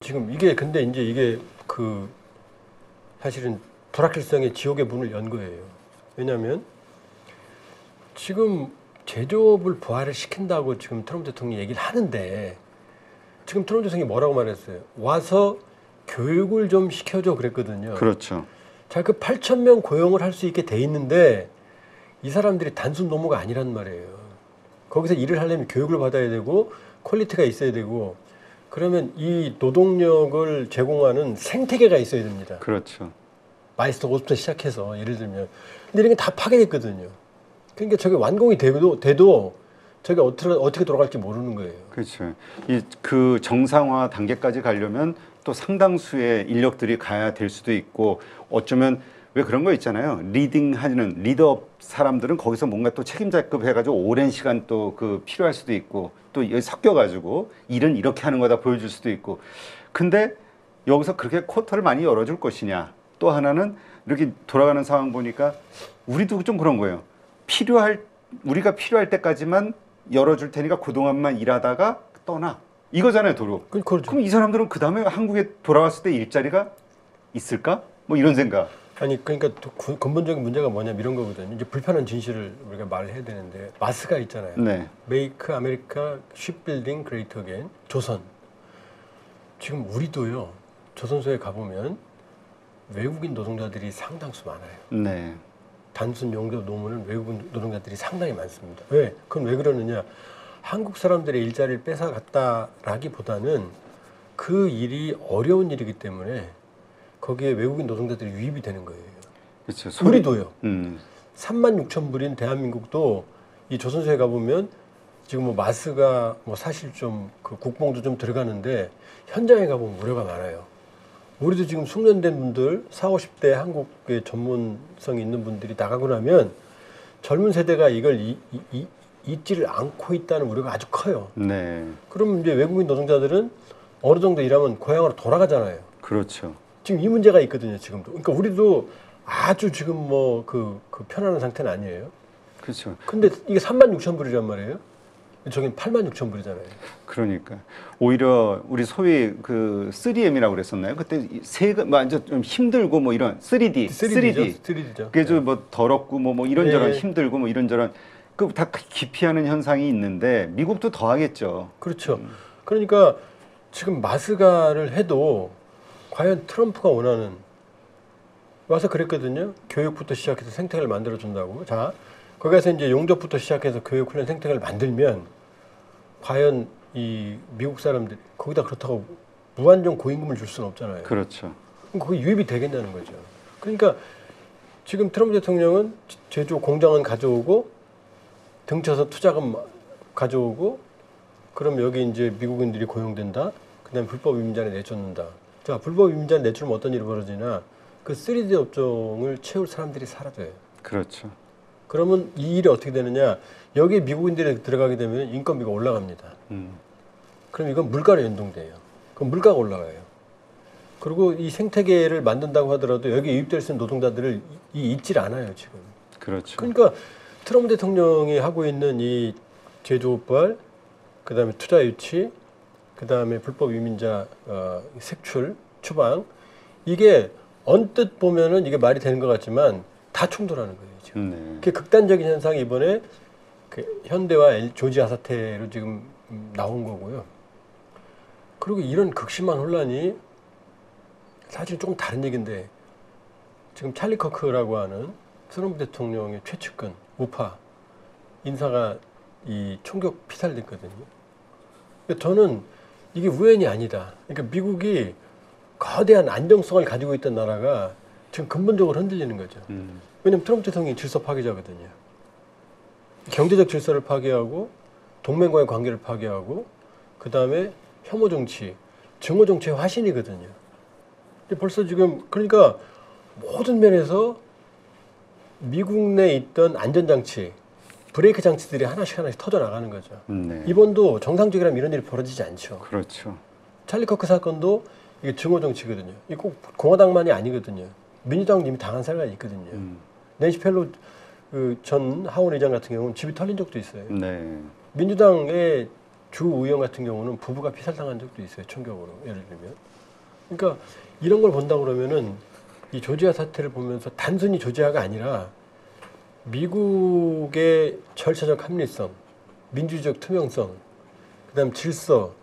지금 이게 근데 이제 이게 사실은 불확실성의 지옥의 문을 연 거예요. 왜냐하면 지금 제조업을 부활을 시킨다고 지금 트럼프 대통령이 얘기를 하는데 지금 트럼프 대통령이 뭐라고 말했어요? 와서 교육을 좀 시켜줘 그랬거든요. 그렇죠. 자, 그 8,000명 고용을 할 수 있게 돼 있는데 이 사람들이 단순 노무가 아니란 말이에요. 거기서 일을 하려면 교육을 받아야 되고 퀄리티가 있어야 되고 그러면 이 노동력을 제공하는 생태계가 있어야 됩니다. 그렇죠. 마이스터 옷부터 시작해서 예를 들면 근데 이런 게 다 파괴됐거든요. 그러니까 저게 완공이 돼도 저게 어떻게 돌아갈지 모르는 거예요. 그렇죠. 그 정상화 단계까지 가려면 또 상당수의 인력들이 가야 될 수도 있고 어쩌면 왜 그런 거 있잖아요. 리딩하는 리더업 사람들은 거기서 뭔가 또 책임자급 해가지고 오랜 시간 또 필요할 수도 있고 또 여기 섞여가지고 일은 이렇게 하는 거다 보여줄 수도 있고 근데 여기서 그렇게 쿼터를 많이 열어줄 것이냐 또 하나는 이렇게 돌아가는 상황 보니까 우리도 좀 그런 거예요. 우리가 필요할 때까지만 열어줄 테니까 그동안만 일하다가 떠나 이거잖아요 도로. 그렇죠. 그럼 이 사람들은 그 다음에 한국에 돌아왔을 때 일자리가 있을까? 뭐 이런 생각. 아니 그러니까 근본적인 문제가 뭐냐면 이런 거거든요. 이제 불편한 진실을 우리가 말을 해야 되는데 마스가 있잖아요. 네. 메이크 아메리카 쉽빌딩 그레이트 어게인 조선. 지금 우리도요. 조선소에 가보면 외국인 노동자들이 상당수 많아요. 네. 단순 용접 노무는 외국인 노동자들이 상당히 많습니다. 왜? 그건 왜 그러느냐? 한국 사람들의 일자리를 뺏어갔다라기보다는 그 일이 어려운 일이기 때문에 거기에 외국인 노동자들이 유입이 되는 거예요. 그렇죠. 우리도요. 36,000불인 대한민국도 이 조선소에 가보면 지금 뭐 마스가 뭐 사실 좀 그 국뽕도 좀 들어가는데 현장에 가보면 우려가 많아요. 우리도 지금 숙련된 분들 40, 50대 한국의 전문성이 있는 분들이 나가고 나면 젊은 세대가 이걸 잊지를 않고 있다는 우려가 아주 커요. 네. 그럼 이제 외국인 노동자들은 어느 정도 일하면 고향으로 돌아가잖아요. 그렇죠. 지금 이 문제가 있거든요, 지금도. 그러니까 우리도 아주 지금 뭐 그 편안한 상태는 아니에요. 그렇죠. 근데 이게 36,000불이란 말이에요. 저긴 86,000불이잖아요. 그러니까 오히려 우리 소위 그 3M이라고 그랬었나요? 그때 완전 좀 힘들고 뭐 이런 3D죠. 그게 좀 뭐 더럽고 뭐 이런저런 힘들고 뭐 이런저런 그 다 기피하는 현상이 있는데 미국도 더 하겠죠. 그렇죠. 그러니까 지금 마스가를 해도 과연 트럼프가 원하는 와서 그랬거든요. 교육부터 시작해서 생태계를 만들어 준다고. 자, 거기서 이제 용접부터 시작해서 교육 훈련 생태계를 만들면 과연 이 미국 사람들 거기다 그렇다고 무한정 고임금을 줄 수는 없잖아요. 그렇죠. 그럼 그게 유입이 되겠냐는 거죠. 그러니까 지금 트럼프 대통령은 제조 공장은 가져오고 등쳐서 투자금 가져오고 그럼 여기 이제 미국인들이 고용된다. 그다음에 불법 이민자를 내쫓는다. 자, 불법 이민자를 내쫓으면 어떤 일이 벌어지나? 그 3D 업종을 채울 사람들이 사라져요. 그렇죠. 그러면 이 일이 어떻게 되느냐? 여기에 미국인들이 들어가게 되면 인건비가 올라갑니다. 그럼 이건 물가로 연동돼요. 그럼 물가가 올라가요. 그리고 이 생태계를 만든다고 하더라도 여기 유입될 수 있는 노동자들을 잊질 않아요, 지금. 그렇죠. 그러니까 트럼프 대통령이 하고 있는 이 제조업발, 그다음에 투자 유치, 그다음에 불법 이민자 색출, 추방 이게 언뜻 보면은 이게 말이 되는 것 같지만 다 충돌하는 거예요, 지금. 네. 그게 극단적인 현상이 이번에 그 현대와 조지아 사태로 지금 나온 거고요. 그리고 이런 극심한 혼란이 사실 조금 다른 얘기인데 지금 찰리 커크라고 하는 트럼프 대통령의 최측근 우파 인사가 이 총격 피살됐거든요. 저는 이게 우연이 아니다. 그러니까 미국이 거대한 안정성을 가지고 있던 나라가 지금 근본적으로 흔들리는 거죠. 왜냐하면 트럼프 대통령이 질서 파괴자거든요. 경제적 질서를 파괴하고 동맹과의 관계를 파괴하고 그 다음에 혐오 정치, 증오 정치의 화신이거든요. 근데 벌써 지금 그러니까 모든 면에서 미국 내에 있던 안전장치, 브레이크 장치들이 하나씩 터져 나가는 거죠. 네. 이번도 정상적이라면 이런 일이 벌어지지 않죠. 그렇죠. 찰리 커크 사건도 이게 증오 정치거든요. 이게 꼭 공화당만이 아니거든요. 민주당 이미 당한 사례가 있거든요. 낸시 펠로 그 전 하원 의장 같은 경우는 집이 털린 적도 있어요. 네. 민주당의 주 의원 같은 경우는 부부가 피살당한 적도 있어요. 총격으로 예를 들면. 그러니까 이런 걸 본다 그러면은 이 조지아 사태를 보면서 단순히 조지아가 아니라 미국의 절차적 합리성, 민주적 투명성, 그다음 질서,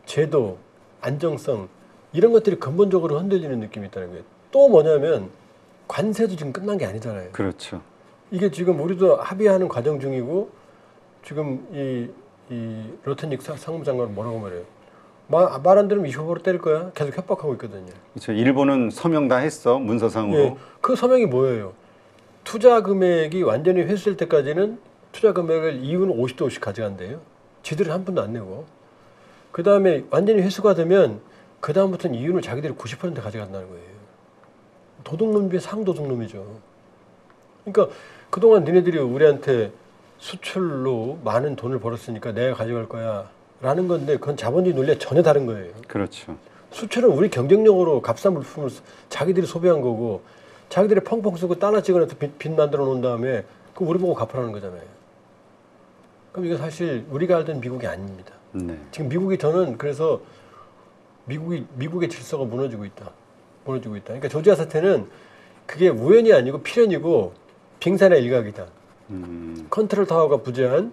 제도, 안정성 이런 것들이 근본적으로 흔들리는 느낌이 있다는 거예요. 또 뭐냐면 관세도 지금 끝난 게 아니잖아요. 그렇죠. 이게 지금 우리도 합의하는 과정 중이고 지금 이 로텐닉 상무장관은 뭐라고 말해요? 말 안 들으면 25% 때릴 거야. 계속 협박하고 있거든요. 그렇죠. 일본은 서명 다 했어 문서상으로. 예, 그 서명이 뭐예요? 투자 금액이 완전히 회수될 때까지는 투자 금액을 이유는 50대 50 가져간대요. 지들은 한 푼도 안 내고. 그 다음에 완전히 회수가 되면 그 다음부터는 이윤을 자기들이 90% 가져간다는 거예요. 도둑놈이 상도둑놈이죠. 그러니까 그동안 니네들이 우리한테 수출로 많은 돈을 벌었으니까 내가 가져갈 거야 라는 건데 그건 자본주의 논리와 전혀 다른 거예요. 그렇죠. 수출은 우리 경쟁력으로 값싼 물품을 자기들이 소비한 거고 자기들이 펑펑 쓰고 따라 찍어내서 빚 만들어 놓은 다음에 그 우리 보고 갚으라는 거잖아요. 그럼 이거 사실 우리가 알던 미국이 아닙니다. 네. 지금 미국이 저는 그래서 미국의 질서가 무너지고 있다. 무너지고 있다. 그러니까 조지아 사태는 그게 우연이 아니고 필연이고 빙산의 일각이다. 컨트롤 타워가 부재한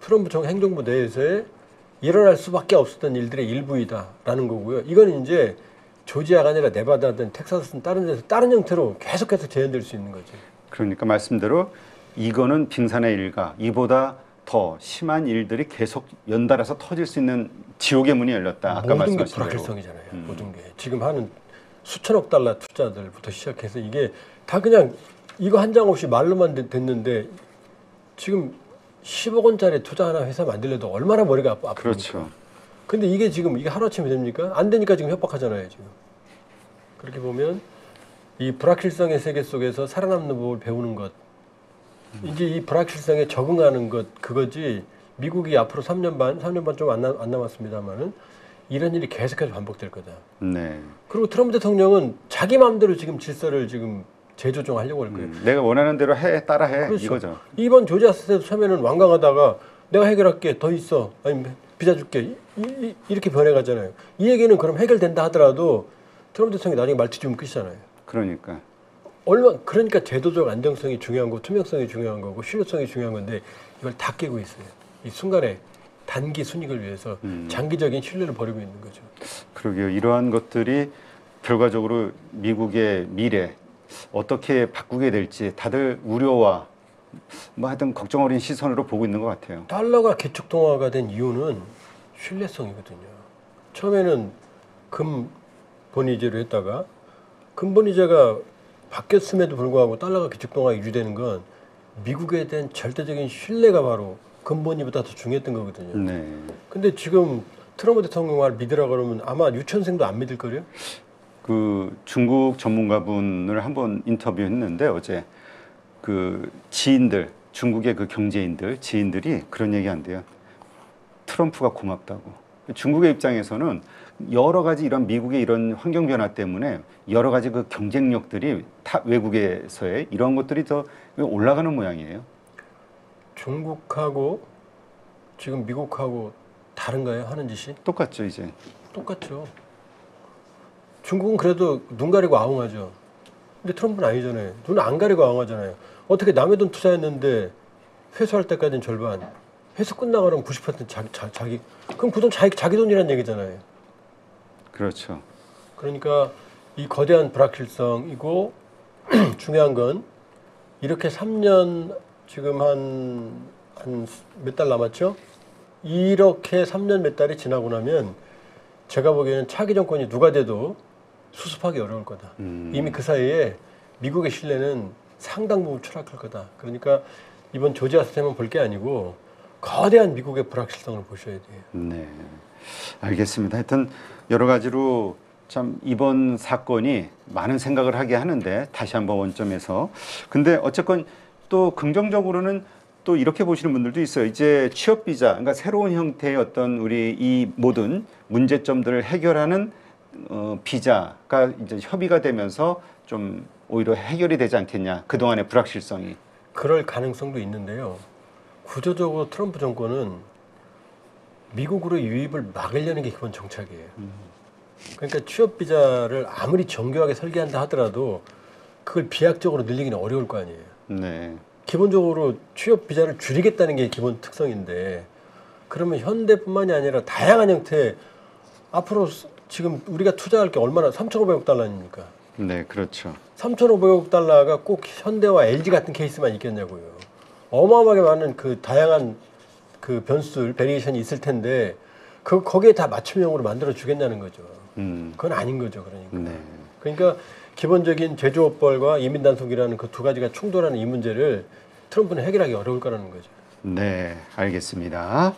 트럼프 행정부 내에서의 일어날 수밖에 없었던 일들의 일부이다라는 거고요. 이건 이제 조지아가 아니라 네바다든 텍사스든 다른 데서 다른 형태로 계속해서 재현될 수 있는 거죠. 그러니까 말씀대로 이거는 빙산의 일가, 이보다 더 심한 일들이 계속 연달아서 터질 수 있는 지옥의 문이 열렸다. 아까 모든 게 말씀하신 대로. 불확실성이잖아요. 모든 게 지금 하는 수천억 달러 투자들부터 시작해서 이게 다 그냥 이거 한 장 없이 말로만 됐는데 지금 10억 원짜리 투자 하나 회사 만들려도 얼마나 머리가 아프니까. 그렇죠. 근데 이게 지금 이게 하루아침에 됩니까? 안 되니까 지금 협박하잖아요, 지금. 그렇게 보면 이 불확실성의 세계 속에서 살아남는 법을 배우는 것. 이제 이 불확실성에 적응하는 것 그거지. 미국이 앞으로 3년 반 좀 안 남았습니다만은 이런 일이 계속해서 반복될 거다. 네. 그리고 트럼프 대통령은 자기 마음대로 지금 질서를 지금 재조정하려고 할 거예요. 내가 원하는 대로 해, 따라해. 그렇죠. 이거죠. 이번 조지아 사태도 처음에는 완강하다가 내가 해결할게, 더 있어, 아니 비자 줄게 이렇게 변해가잖아요. 이 얘기는 그럼 해결된다 하더라도 트럼프 대통령이 나중에 말투 주면 끝이잖아요. 그러니까. 그러니까 제도적 안정성이 중요한 거고 투명성이 중요한 거고 신뢰성이 중요한 건데 이걸 다 깨고 있어요. 이 순간에 단기 순익을 위해서 장기적인 신뢰를 버리고 있는 거죠. 그러게요. 이러한 것들이 결과적으로 미국의 미래 어떻게 바꾸게 될지 다들 우려와 뭐 하여튼 걱정 어린 시선으로 보고 있는 것 같아요. 달러가 기축통화가 된 이유는 신뢰성이거든요. 처음에는 금본위제로 했다가 금본위제가 바뀌었음에도 불구하고 달러가 기축통화가 유지되는 건 미국에 대한 절대적인 신뢰가 바로 금본위보다 더 중요했던 거거든요. 네. 근데 지금 트럼프 대통령 말 믿으라 그러면 아마 유치원생도 안 믿을 거예요. 그 중국 전문가분을 한번 인터뷰했는데 어제 그 지인들 중국의 그 경제인들 지인들이 그런 얘기한대요. 트럼프가 고맙다고. 중국의 입장에서는 여러 가지 이런 미국의 이런 환경 변화 때문에 여러 가지 그 경쟁력들이 외국에서의 이런 것들이 더 올라가는 모양이에요. 중국하고 지금 미국하고 다른가요? 하는 짓이? 똑같죠 이제. 똑같죠. 중국은 그래도 눈 가리고 아웅하죠. 근데 트럼프는 아니잖아요. 눈 안 가리고 아웅하잖아요. 어떻게 남의 돈 투자했는데 회수할 때까지는 절반, 회수 끝나고 그러면 90% 자기 그럼 그 돈 자기 돈이란 얘기잖아요. 그렇죠. 그러니까 이 거대한 불확실성이고 중요한 건 이렇게 3년 지금 한 몇 달 남았죠? 이렇게 3년 몇 달이 지나고 나면 제가 보기에는 차기 정권이 누가 돼도 수습하기 어려울 거다. 이미 그 사이에 미국의 신뢰는 상당 부분 추락할 거다. 그러니까 이번 조지아 사태만 볼 게 아니고 거대한 미국의 불확실성을 보셔야 돼요. 네, 알겠습니다. 하여튼 여러 가지로 참 이번 사건이 많은 생각을 하게 하는데 다시 한번 원점에서 근데 어쨌건 또 긍정적으로는 또 이렇게 보시는 분들도 있어요. 이제 취업 비자, 그러니까 새로운 형태의 어떤 우리 이 모든 문제점들을 해결하는 비자가 이제 협의가 되면서 좀 오히려 해결이 되지 않겠냐. 그동안의 불확실성이. 그럴 가능성도 있는데요. 구조적으로 트럼프 정권은 미국으로 유입을 막으려는 게 기본 정책이에요. 그러니까 취업 비자를 아무리 정교하게 설계한다 하더라도 그걸 비약적으로 늘리기는 어려울 거 아니에요. 네. 기본적으로 취업 비자를 줄이겠다는 게 기본 특성인데 그러면 현대뿐만이 아니라 다양한 형태 앞으로 지금 우리가 투자할 게 얼마나 3,500억 달러입니까? 네, 그렇죠. 3,500억 달러가 꼭 현대와 LG 같은 케이스만 있겠냐고요. 어마어마하게 많은 그 다양한 그 변수들, 베리에이션이 있을 텐데 거기에 다 맞춤형으로 만들어 주겠냐는 거죠. 그건 아닌 거죠, 그러니까. 네. 그러니까 기본적인 제조업벌과 이민 단속이라는 그 두 가지가 충돌하는 이 문제를 트럼프는 해결하기 어려울 거라는 거죠. 네, 알겠습니다.